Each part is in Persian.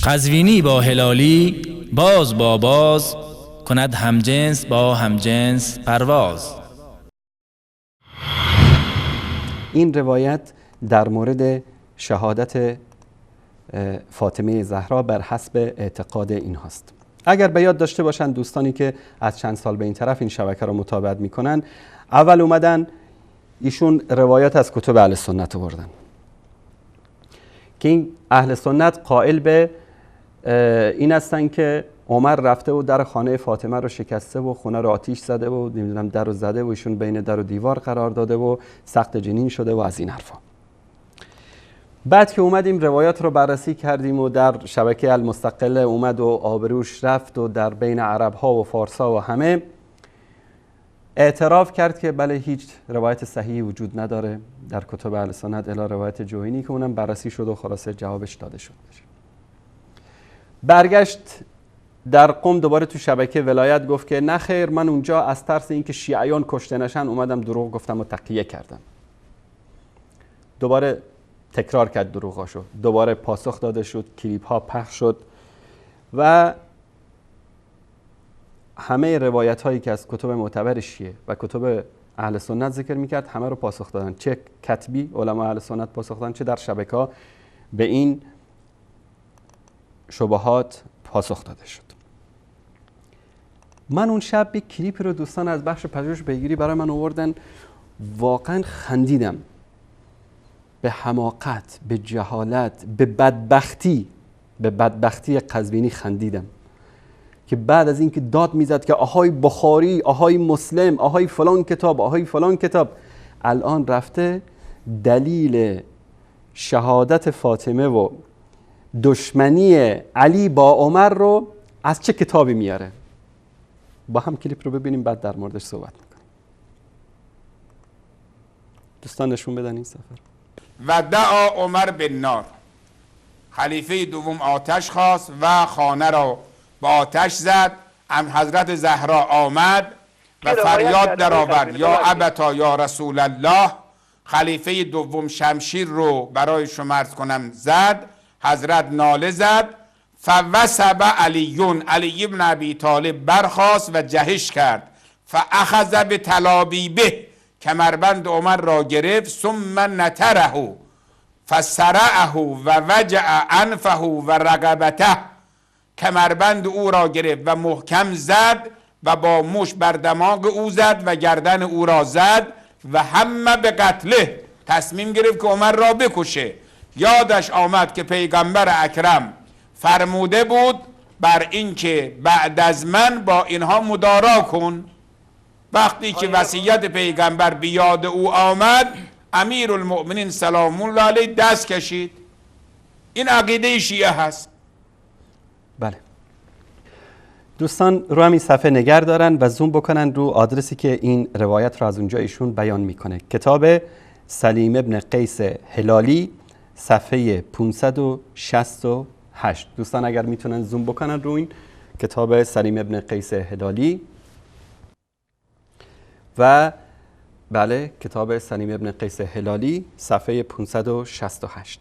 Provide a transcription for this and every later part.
قزوینی با هلالی باز با باز کند همجنس با همجنس پرواز. این روایت در مورد شهادت فاطمه زهرا بر حسب اعتقاد این هست. اگر به یاد داشته باشن دوستانی که از چند سال به این طرف این شبکه را متابعت میکنن، اول اومدن ایشون روایت از کتب اهل سنت آوردن که این اهل سنت قائل به این هستن که عمر رفته و در خانه فاطمه رو شکسته و خونه رو آتیش زده و نمیدونم در رو زده و ایشون بین در و دیوار قرار داده و سخت جنین شده و از این حرفا. بعد که اومدیم روایات رو بررسی کردیم و در شبکه المستقله اومد و آبروش رفت و در بین عرب ها و فارس ها و همه اعتراف کرد که بله هیچ روایت صحیحی وجود نداره در کتب اهل سنت الا روایت جوینی که اونم بررسی شد و خلاصه جوابش داده شد. برگشت در قم دوباره تو شبکه ولایت گفت که نه خیر، من اونجا از ترس اینکه شیعیان کشته نشن اومدم دروغ گفتم و تقیه کردم. دوباره تکرار کرد دروغاشو، دوباره پاسخ داده شد، کلیپ ها پخش شد و همه روایت هایی که از کتب معتبر شیعه و کتب اهل سنت ذکر میکرد همه رو پاسخ دادن، چه کتبی علما اهل سنت پاسخ دادن چه در شبکه ها به این شبهات پاسخ داده شد. من اون شب یک کلیپ رو دوستان از بخش پژوهش پیگیری برای من آوردن، واقعا خندیدم. به حماقت، به جهالت، به بدبختی قزوینی خندیدم که بعد از اینکه داد میزد که آهای بخاری، آهای مسلم، آهای فلان کتاب، آهای فلان کتاب، الان رفته دلیل شهادت فاطمه و دشمنی علی با عمر رو از چه کتابی میاره. با هم کلیپ رو ببینیم بعد در موردش صحبت میکنیم. دوستان نشون بدن این سفر. و دعا عمر بالنار، خلیفه دوم آتش خواست و خانه را با آتش زد. حضرت زهرا آمد و فریاد درآورد یا ابتا یا رسول الله. خلیفه دوم شمشیر رو برای شما عرض کنم زد. حضرت ناله زد. فوثب علیون، علی ابن ابی طالب برخاست و جهش کرد. فاخذ بطلابیبه، کمربند عمر را گرفت. ثم نتره فسرعه و وجع انفه و رقبته، کمربند او را گرفت و محکم زد و با مش بر دماغ او زد و گردن او را زد و همه به قتله، تصمیم گرفت که عمر را بکشه. یادش آمد که پیغمبر اکرم فرموده بود بر اینکه بعد از من با اینها مدارا کن. وقتی که وصیت پیغمبر بیاد او آمد، امیرالمؤمنین سلام الله علیه دست کشید. این عقیده شیعه هست. بله دوستان رو همین صفحه نگر دارن و زوم بکنن رو آدرسی که این روایت رو از اونجا ایشون بیان میکنه. کتاب سلیم ابن قیس هلالی صفحه 568. دوستان اگر میتونن زوم بکنن رو این کتاب سلیم ابن قیس هلالی و بله کتاب سلیم ابن قیس هلالی صفحه 568.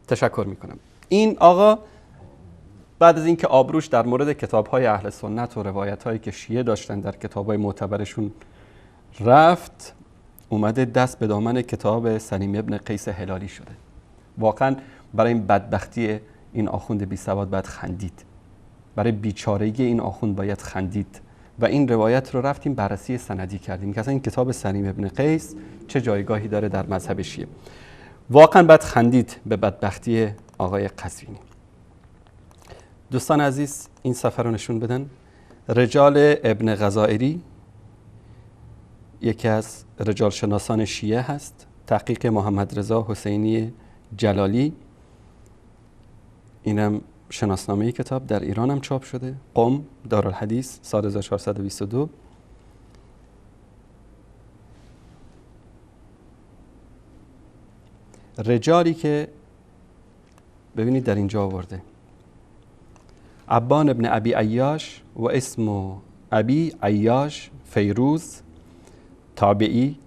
تشکر میکنم. این آقا بعد از اینکه آبروش در مورد کتاب‌های اهل سنت و روایت‌هایی که شیعه داشتن در کتاب‌های معتبرشون رفت، اومده دست به دامن کتاب سلیم ابن قیس هلالی شده. واقعا برای این بدبختی این آخوند بی سواد باید خندید، برای بیچارگی این آخوند باید خندید و این روایت رو رفتیم بررسی سندی کردیم که اصلا این کتاب سلیم ابن قیس چه جایگاهی داره در مذهب شیعه. واقعا باید خندید به بدبختی آقای قزوینی. دوستان عزیز این صفحه رو نشون بدن. رجال ابن غزائری یکی از رجال شناسان شیعه هست، تحقیق محمد رضا حسینی جلالی. اینم شناسنامه کتاب در ایران هم چاپ شده، قم دارالحدیث سال 1422. رجالی که ببینید در اینجا آورده: عبان ابن ابی عیاش و اسم ابی عیاش فیروز تابعی،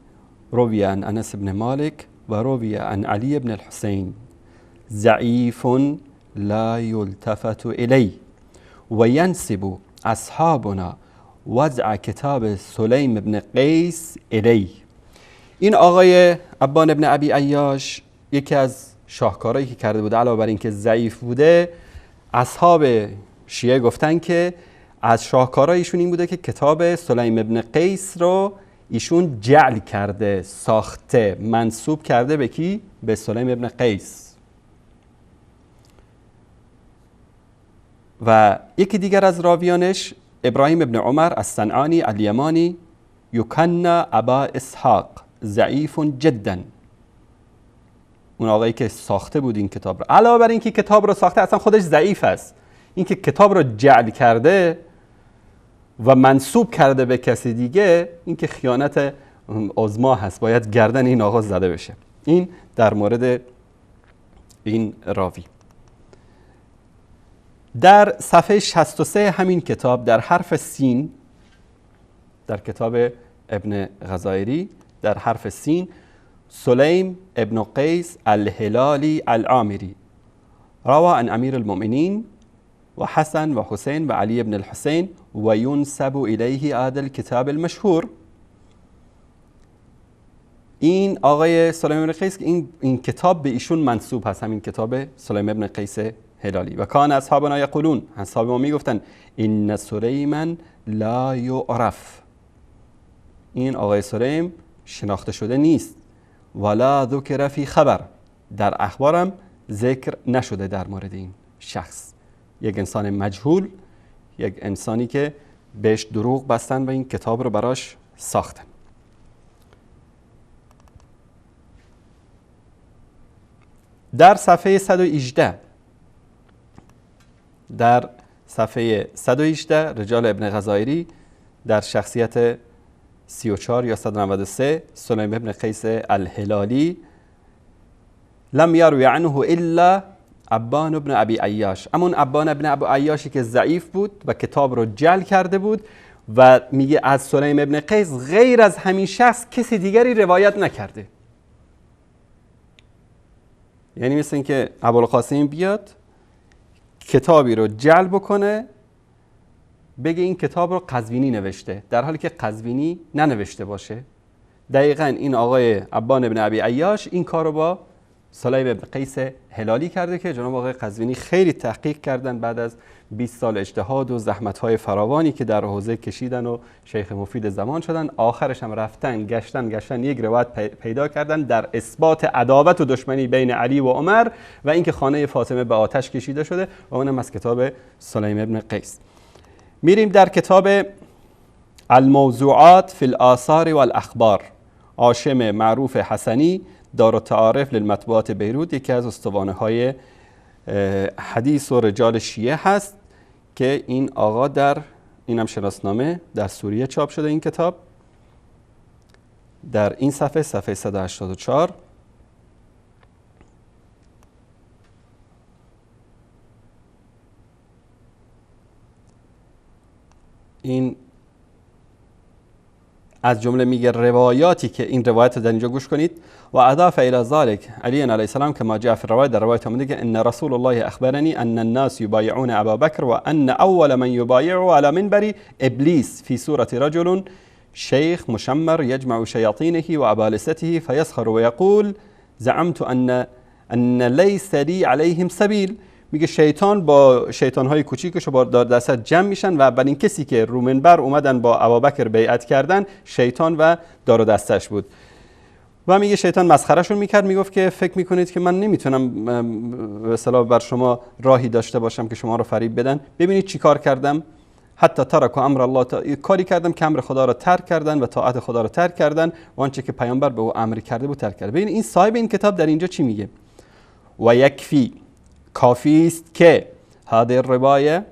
روی عن انس بن مالک و روی عن علی بن الحسین، ضعیف لا یلتفت الی و ینسب اصحابنا وضع کتاب سلیم بن قیس الی. این آقای عبان ابن ابی عیاش یکی از شاهکارهایی که کرده بوده، علاوه بر اینکه ضعیف بوده، اصحاب شیعه گفتن که از شاهکارهایشون این بوده که کتاب سلیم ابن قیس رو ایشون جعل کرده، ساخته، منسوب کرده به کی؟ به سلیم ابن قیس. و یکی دیگر از راویانش ابراهیم ابن عمر الصنعانی الیمانی، یکن ابا اسحاق ضعیف جدا. اون آقایی که ساخته بود این کتاب رو، علاوه بر اینکه کتاب رو ساخته اصلا خودش ضعیف است، اینکه کتاب رو جعل کرده و منسوب کرده به کسی دیگه، این که خیانت عظما هست، باید گردن این آقا زده بشه. این در مورد این راوی. در صفحه 63 همین کتاب در حرف سین، در کتاب ابن غزایری در حرف سین، سلیم ابن قیس الهلالی العامری روى عن امیر المؤمنین و حسن و حسین و علی ابن الحسین و ینسب الیه هذا کتاب المشهور. این آقای سلیم ابن قیس، این کتاب به ایشون منسوب هست، همین کتاب سلیم ابن قیس هلالی. و کان اصحابنا یقولون، اصحاب ما میگفتن ان سلیما لا یعرف، این آقای سلیم شناخته شده نیست، ولا ذکر فی خبر، در اخبارم ذکر نشده در مورد این شخص. یک انسان مجهول، یک انسانی که بهش دروغ بستن و این کتاب رو براش ساختن. در صفحه 118 رجال ابن غزایری در شخصیت 34 یا 193 سلیم ابن قیس الهلالی، لم یروی عنه الا عبان ابن ابی عیاش، امون عبان ابن ابی عیاشی که ضعیف بود و کتاب رو جعل کرده بود، و میگه از سلیم ابن قیس غیر از همین شخص کسی دیگری روایت نکرده. یعنی مثل این که ابوالقاسم بیاد کتابی رو جعل بکنه، بگه این کتاب رو قزوینی نوشته، در حالی که قزوینی ننوشته باشه. دقیقاً این آقای عبان ابن ابی عیاش این کار رو با سلیم ابن قیس هلالی کرده که جناب آقای قزوینی خیلی تحقیق کردن بعد از 20 سال اجتهاد و زحمت‌های فراوانی که در حوزه کشیدن و شیخ مفید زمان شدن. آخرش هم رفتن گشتن یک روایت پیدا کردن در اثبات عداوت و دشمنی بین علی و عمر و اینکه خانه فاطمه به آتش کشیده شده، و اونم از کتاب سلیم ابن قیس. میریم در کتاب الموضوعات فی الآثار والاخبار، هاشم معروف حسنی دارالتعارف للمطبوعات بیروت، یکی از استوانه های حدیث و رجال شیعه هست که این آقا در اینم شناسنامه در سوریه چاپ شده. این کتاب در این صفحه 184 این از جمله میگه روایاتی که این روایت در اینجا گوش کنید. و اضاف الى ذلك علی علیه السلام کما جاء فی الروایت، در روایت اومده که ان رسول الله اخبرنی ان الناس یبایعون ابا بکر و ان اول من یبایعه على منبر ابلیس فی صورة رجل شیخ مشمر یجمع شیاطینه و ابالسته فیسخر و یقول زعمت ان لیس لی علیهم سبیل. میگه شیطان با شیطان‌های کوچیکش رو با دست جمع میشن و اولین کسی که رو منبر اومدن با ابوبکر بیعت کردن شیطان و دار و دستش بود. و میگه شیطان مسخرهشون میکرد، میگفت که فکر میکنید که من نمیتونم به اصطلاح بر شما راهی داشته باشم که شما رو فریب بدن. ببینید چی کار کردم، حتی ترک امر الله، کاری کردم که امر خدا رو ترک کردن و طاعت خدا رو ترک کردن و آنچه که پیامبر به او امر کرده بود ترک کردن. ببینید این صاحب این کتاب در اینجا چی میگه، و یکفی، کافی است که هذه الروایه،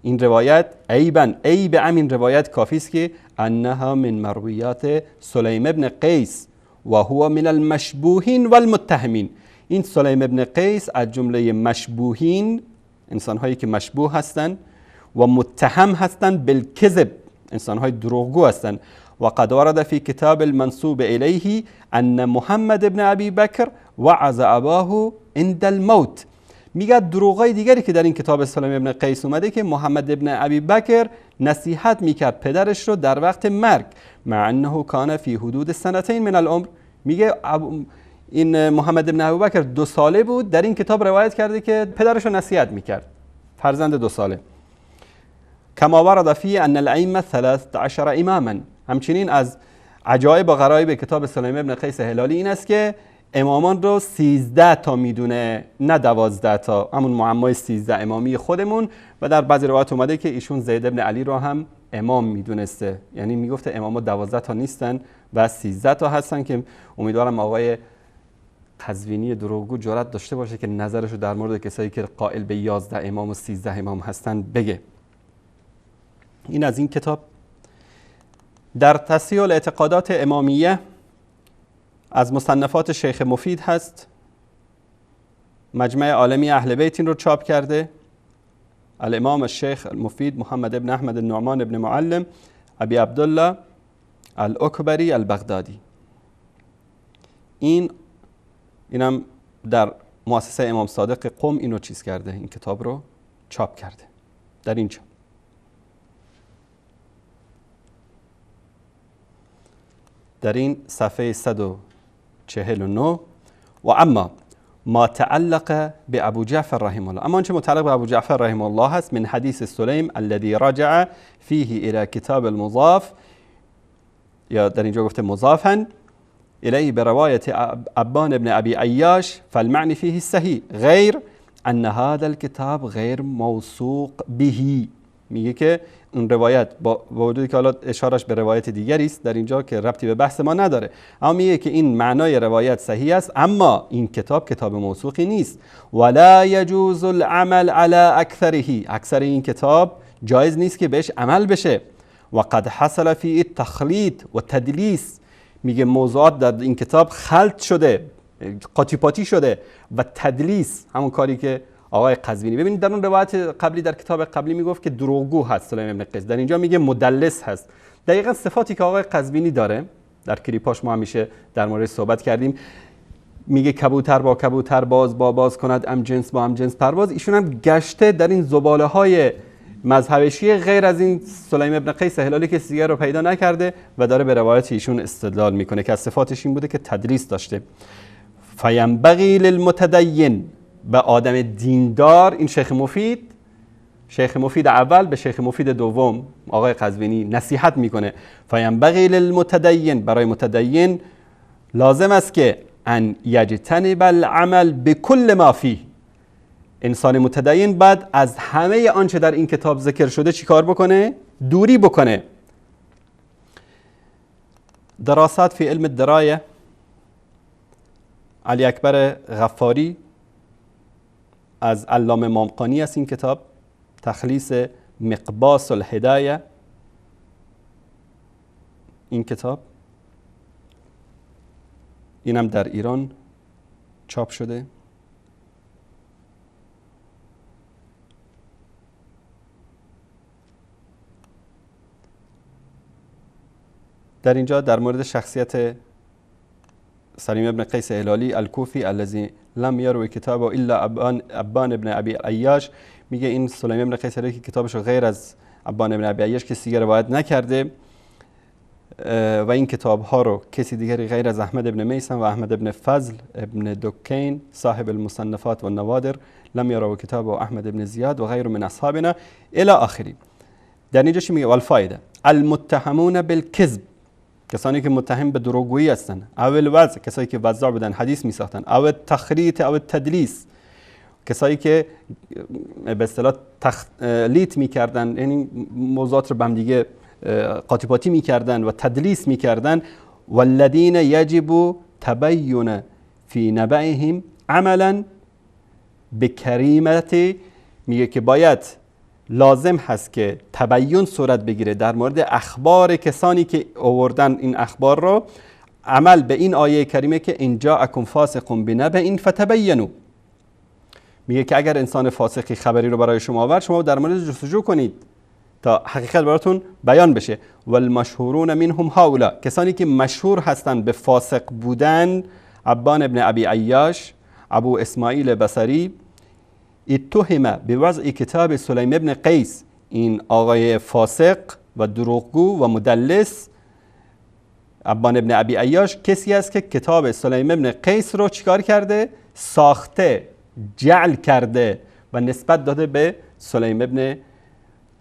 این روایت عیبا، عیب امین روایت کافی است که انها من مرویات سلیم ابن قیس و هو من المشبوهین والمتهمین، این سلیم ابن قیس از جمله مشبوهین، انسان‌هایی که مشبوه هستند و متهم هستند بالکذب، انسان‌های دروغگو هستند. و قد ورد فی کتاب المنسوب الیه ان محمد ابن ابی بکر وعظ اباه عند الموت. میگه دروغای دیگری که در این کتاب سلیم ابن قیس اومده که محمد ابن ابی بکر نصیحت میکرد پدرش رو در وقت مرگ، مع انه کان فی حدود سنتین من العمر. میگه این محمد ابن ابی بکر 2 ساله بود، در این کتاب روایت کرده که پدرش رو نصیحت میکرد، فرزند 2 ساله. کما ورد فی ان الائمه 13 اماما. همچنین از عجایب و غرایب کتاب سلیم ابن قیس هلالی این است که امامان رو 13 تا میدونه، نه 12 تا، همون معمای 13 امامی خودمون. و در بعضی روایات اومده که ایشون زید ابن علی رو هم امام میدونسته، یعنی میگفته اماما 12 تا نیستن و 13 تا هستن، که امیدوارم آقای قزوینی دروغگو جرأت داشته باشه که نظرش رو در مورد کسایی که قائل به 11 امام و 13 امام هستن بگه. این از این کتاب. در تصحیح الاعتقادات امامیه از مصنفات شیخ مفید هست، مجمع عالمی اهل بیت این رو چاپ کرده، الامام الشیخ المفید محمد ابن احمد النعمان ابن معلم ابی عبدالله الاکبری البغدادی. اینم در مؤسسه امام صادق قم اینو چیز کرده، این کتاب رو چاپ کرده در اینجا. در این صفحه 149 و اما ما تعلق به ابو جعفر رحمه الله، اما آنچه متعلق به ابو جعفر رحمه الله هست، من حدیث سلیم الذي رجع فيه الى کتاب المضاف، یا در اینجا گفته مضافا الیه بروایت ابان ابن ابی عیاش، فالمعنی فيه صحیح غیر ان هذا الكتاب غیر موثوق به. میگه که اون روایت با وجودی که حالا اشارش به روایت دیگری است در اینجا که ربطی به بحث ما نداره، اما میگه که این معنای روایت صحیح است، اما این کتاب موثوقی نیست. ولا يجوز العمل على اکثره، اکثر این کتاب جایز نیست که بهش عمل بشه. و قد حصل فی التخلیط و تدلیس، میگه موضوعات در این کتاب خلط شده، قاطی پاتی شده، و تدلیس، همون کاری که آقای قزوینی، ببینید در اون روایت قبلی در کتاب قبلی میگفت که دروغگو هست سلیم ابن قیس، در اینجا میگه مدلس هست. دقیقاً صفاتی که آقای قزوینی داره، در کلیپاش ما همیشه در مورد صحبت کردیم، میگه کبوتر با کبوتر باز با باز کند، ام جنس با ام جنس پرواز. ایشون هم گشته در این زباله های مذهب شیعه، غیر از این سلیم ابن قیس هلالی که دیگر رو پیدا نکرده و داره به روایت ایشون استدلال میکنه که از صفاتش این بوده که تدلیس داشته. فینبغی للمتدین، به آدم دیندار، این شیخ مفید اول به شیخ مفید دوم آقای قزوینی نصیحت میکنه. فینبغی للمتدین، برای متدین لازم است که ان یجتنب العمل بكل ما فیه، انسان متدین بعد از همه آنچه در این کتاب ذکر شده چیکار بکنه؟ دوری بکنه. دراسات فی علم الدرایه، علی اکبر غفاری از علامه مامقانی است این کتاب، تخلیص مقباس الهدایه، این کتاب اینم در ایران چاپ شده. در اینجا در مورد شخصیت سلیم ابن قیس هلالی الکوفی الذی لم یروی کتابه الا ابان ابن ابی عیاش، میگه این سلیم ابن قیس هلالی که کتابش غیر از ابان ابن ابی عیاش کسی دیگر روایت نکرده و این کتاب ها رو کسی دیگری غیر از احمد ابن میسم و احمد ابن فضل ابن دکین صاحب المصنفات و النوادر لم یروی کتابه احمد ابن زیاد و غیر من اصحابنا الی آخری. در اینجا چی میگه؟ والفایده المتهمون بالکذب، کسانی که متهم به دروغگویی هستند، او الوضع، کسایی که وضاع بودن حدیث میساختن، او التخریط او التدلیس، کسایی که به اصطلاح تخلیط میکردن، یعنی موضوعات رو به هم دیگه قاطی پاتی میکردن و تدلیس میکردن. والذین یجب تبین فی نبعهم عملا بکریمت، میگه که باید لازم هست که تبیین صورت بگیره در مورد اخبار کسانی که آوردن این اخبار رو، عمل به این آیه کریمه که اینجا اکن فاسق بنبأ فتبینوا، میگه که اگر انسان فاسقی خبری رو برای شما آورد، شما در مورد جستجو کنید تا حقیقت براتون بیان بشه. والمشهورون منهم هؤلاء، کسانی که مشهور هستند به فاسق بودن، عبان ابن ابی عیاش، ابو اسماعیل بصری، اتهم بوضع کتاب سلیم ابن قیس، این آقای فاسق و دروغگو و مدلس عبان ابن ابی عیاش کسی است که کتاب سلیم ابن قیس رو چیکار کرده؟ ساخته، جعل کرده و نسبت داده به سلیم ابن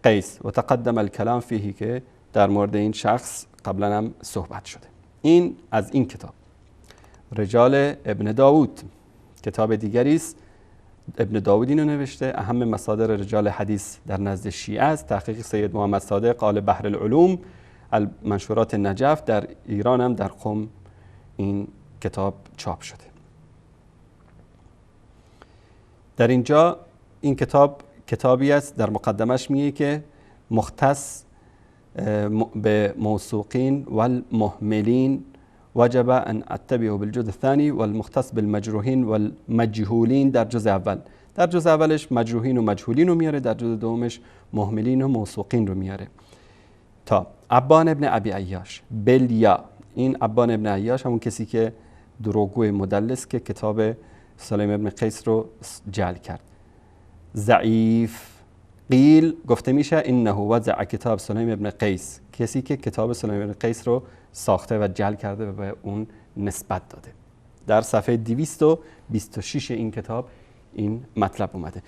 قیس و تقدم الکلام فیه، که در مورد این شخص قبلا هم صحبت شده. این از این کتاب. رجال ابن داود کتاب دیگری است، ابن داود اینو نوشته. اهم مصادر رجال حدیث در نزد شیعه است. تحقیق سید محمد صادق آل بحر العلوم منشورات نجف، در ایران هم در قم این کتاب چاپ شده. در اینجا این کتاب کتابی است در مقدمش میگه که مختص به موثوقین والمهملین وجب ان اتبعه بالجزء الثاني والمختص بالمجروحین والمجهولین در جزء اول. در جزء اولش مجروحین و مجهولین رو میاره، در جزء دومش مهملین و موثوقین رو میاره. تا عبان ابن ابی عیاش بلیا، این عبان ابن عیاش همون کسی که دروغگوی مدلس که کتاب سلیم ابن قیس رو جعل کرد. ضعیف، قیل گفته میشه انه وضع کتاب سلیم ابن قیس، کسی که کتاب سلیم ابن قیس رو ساخته و جعل کرده و به اون نسبت داده. در صفحه 226 این کتاب این مطلب اومده.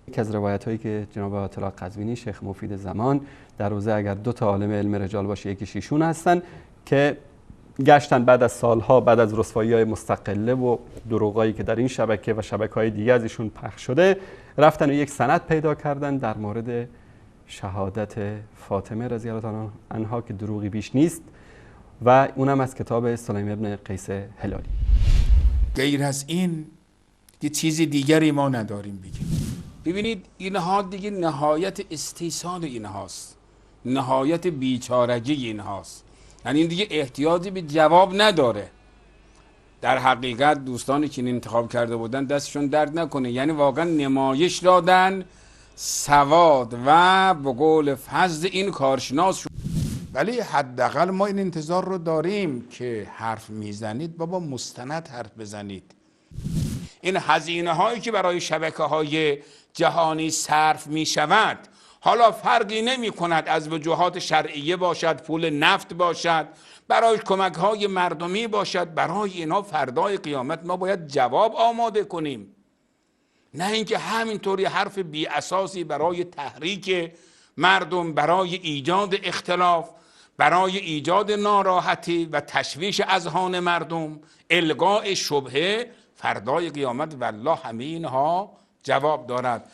یکی از روایت هایی که جناب آیت الله قزوینی شیخ مفید زمان در روزه اگر دو تا عالم علم رجال باشه یکیش ایشون هستن که گشتن بعد از سالها، بعد از رسوایی‌های مستقله و دروغایی که در این شبکه و شبکه‌های دیگه از ایشون پخش شده، رفتن و یک سند پیدا کردن در مورد شهادت فاطمه رضی الله عنها که دروغی بیش نیست و اونم از کتاب سلیم ابن قیس هلالی. غیر از این یه چیز دیگری ما نداریم بگیم. ببینید اینها دیگه نهایت استیصال اینهاست، نهایت بیچارگی اینهاست. یعنی این دیگه احتیاجی به جواب نداره. در حقیقت دوستانی که این انتخاب کرده بودن دستشون درد نکنه، یعنی واقعا نمایش دادن سواد و به قول فضل این کارشناس شد. ولی حداقل ما این انتظار رو داریم که حرف میزنید بابا مستند حرف بزنید. این هزینه هایی که برای شبکه های جهانی صرف می شود حالا فرقی نمی کند از وجوهات شرعیه باشد، پول نفت باشد، برای کمک های مردمی باشد، برای اینها فردای قیامت ما باید جواب آماده کنیم، نه اینکه همینطوری حرف بی اساسی برای تحریک مردم، برای ایجاد اختلاف، برای ایجاد ناراحتی و تشویش اذهان مردم، القاء شبهه، فردای قیامت والله همه اینها جواب دارد.